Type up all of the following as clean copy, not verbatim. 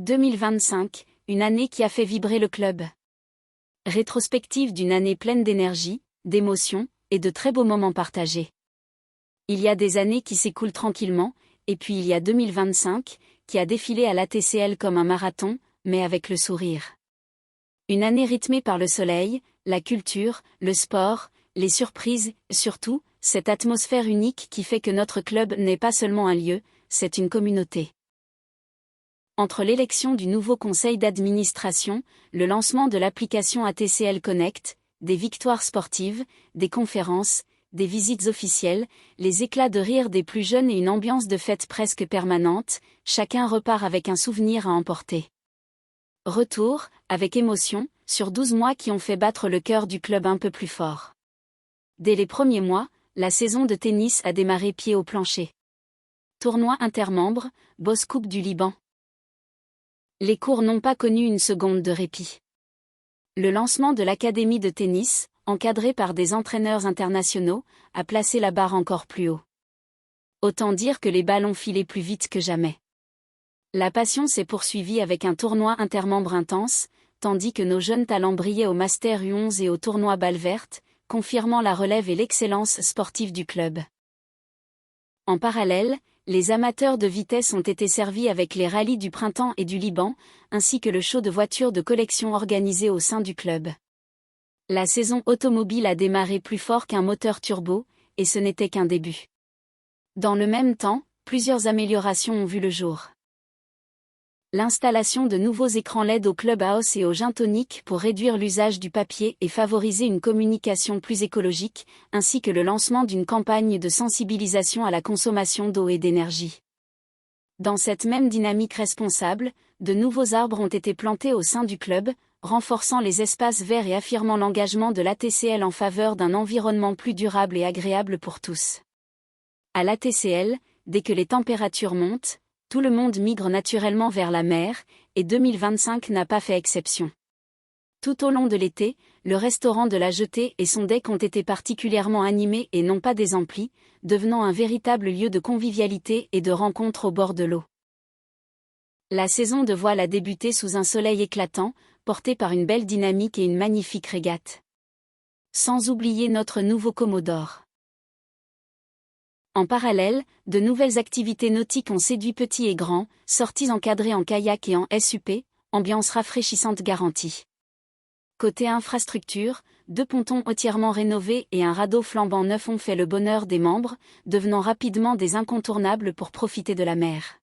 2025, une année qui a fait vibrer le club. Rétrospective d'une année pleine d'énergie, d'émotions, et de très beaux moments partagés. Il y a des années qui s'écoulent tranquillement, et puis il y a 2025, qui a défilé à l'ATCL comme un marathon, mais avec le sourire. Une année rythmée par le soleil, la culture, le sport, les surprises, surtout, cette atmosphère unique qui fait que notre club n'est pas seulement un lieu, c'est une communauté. Entre l'élection du nouveau conseil d'administration, le lancement de l'application ATCL Connect, des victoires sportives, des conférences, des visites officielles, les éclats de rire des plus jeunes et une ambiance de fête presque permanente, chacun repart avec un souvenir à emporter. Retour, avec émotion, sur 12 mois qui ont fait battre le cœur du club un peu plus fort. Dès les premiers mois, la saison de tennis a démarré pied au plancher. Tournoi intermembres, Boss Coupe du Liban. Les cours n'ont pas connu une seconde de répit. Le lancement de l'académie de tennis, encadré par des entraîneurs internationaux, a placé la barre encore plus haut. Autant dire que les ballons filaient plus vite que jamais. La passion s'est poursuivie avec un tournoi intermembre intense, tandis que nos jeunes talents brillaient au Master U11 et au tournoi Balle Verte, confirmant la relève et l'excellence sportive du club. En parallèle, les amateurs de vitesse ont été servis avec les rallyes du printemps et du Liban, ainsi que le show de voitures de collection organisé au sein du club. La saison automobile a démarré plus fort qu'un moteur turbo, et ce n'était qu'un début. Dans le même temps, plusieurs améliorations ont vu le jour. L'installation de nouveaux écrans LED au clubhouse et au gin tonic pour réduire l'usage du papier et favoriser une communication plus écologique, ainsi que le lancement d'une campagne de sensibilisation à la consommation d'eau et d'énergie. Dans cette même dynamique responsable, de nouveaux arbres ont été plantés au sein du club, renforçant les espaces verts et affirmant l'engagement de l'ATCL en faveur d'un environnement plus durable et agréable pour tous. À l'ATCL, dès que les températures montent, tout le monde migre naturellement vers la mer, et 2025 n'a pas fait exception. Tout au long de l'été, le restaurant de la Jetée et son deck ont été particulièrement animés et non pas désemplis, devenant un véritable lieu de convivialité et de rencontre au bord de l'eau. La saison de voile a débuté sous un soleil éclatant, porté par une belle dynamique et une magnifique régate. Sans oublier notre nouveau Commodore. En parallèle, de nouvelles activités nautiques ont séduit petits et grands, sorties encadrées en kayak et en SUP, ambiance rafraîchissante garantie. Côté infrastructure, 2 pontons entièrement rénovés et un radeau flambant neuf ont fait le bonheur des membres, devenant rapidement des incontournables pour profiter de la mer.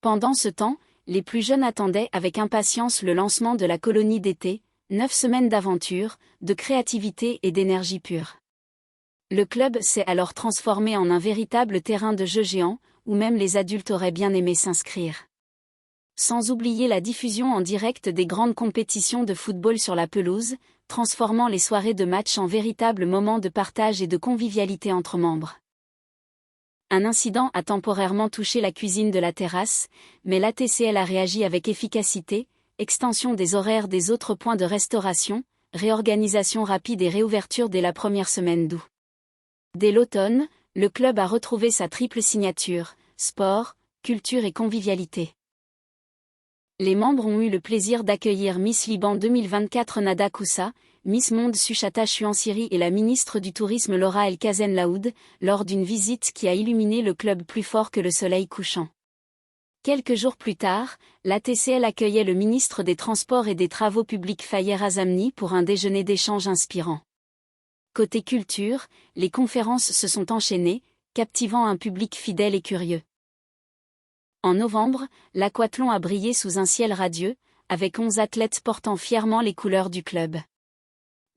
Pendant ce temps, les plus jeunes attendaient avec impatience le lancement de la colonie d'été, 9 semaines d'aventure, de créativité et d'énergie pure. Le club s'est alors transformé en un véritable terrain de jeu géant, où même les adultes auraient bien aimé s'inscrire. Sans oublier la diffusion en direct des grandes compétitions de football sur la pelouse, transformant les soirées de match en véritables moments de partage et de convivialité entre membres. Un incident a temporairement touché la cuisine de la terrasse, mais l'ATCL a réagi avec efficacité, extension des horaires des autres points de restauration, réorganisation rapide et réouverture dès la première semaine d'août. Dès l'automne, le club a retrouvé sa triple signature, sport, culture et convivialité. Les membres ont eu le plaisir d'accueillir Miss Liban 2024 Nada Koussa, Miss Monde Suchata Chuansiri et la ministre du Tourisme Laura El Kazen Laoud, lors d'une visite qui a illuminé le club plus fort que le soleil couchant. Quelques jours plus tard, l'ATCL accueillait le ministre des Transports et des Travaux publics Fayer Azamni pour un déjeuner d'échange inspirant. Côté culture, les conférences se sont enchaînées, captivant un public fidèle et curieux. En novembre, l'aquathlon a brillé sous un ciel radieux, avec 11 athlètes portant fièrement les couleurs du club.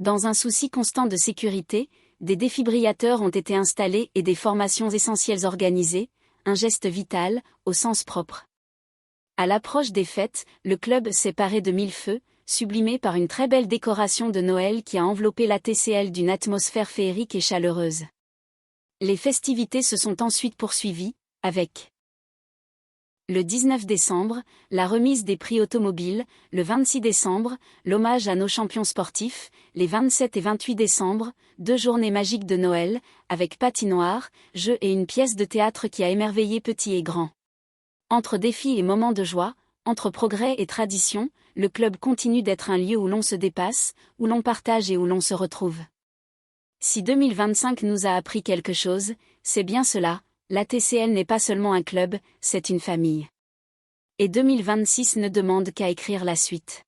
Dans un souci constant de sécurité, des défibrillateurs ont été installés et des formations essentielles organisées, un geste vital, au sens propre. À l'approche des fêtes, le club s'est paré de mille-feux, sublimé par une très belle décoration de Noël qui a enveloppé l'ATCL d'une atmosphère féerique et chaleureuse. Les festivités se sont ensuite poursuivies, avec le 19 décembre, la remise des prix automobiles, le 26 décembre, l'hommage à nos champions sportifs, les 27 et 28 décembre, 2 journées magiques de Noël, avec patinoire, jeux et une pièce de théâtre qui a émerveillé petits et grands. Entre défis et moments de joie, Entre progrès et tradition, le club continue d'être un lieu où l'on se dépasse, où l'on partage et où l'on se retrouve. Si 2025 nous a appris quelque chose, c'est bien cela, la TCL n'est pas seulement un club, c'est une famille. Et 2026 ne demande qu'à écrire la suite.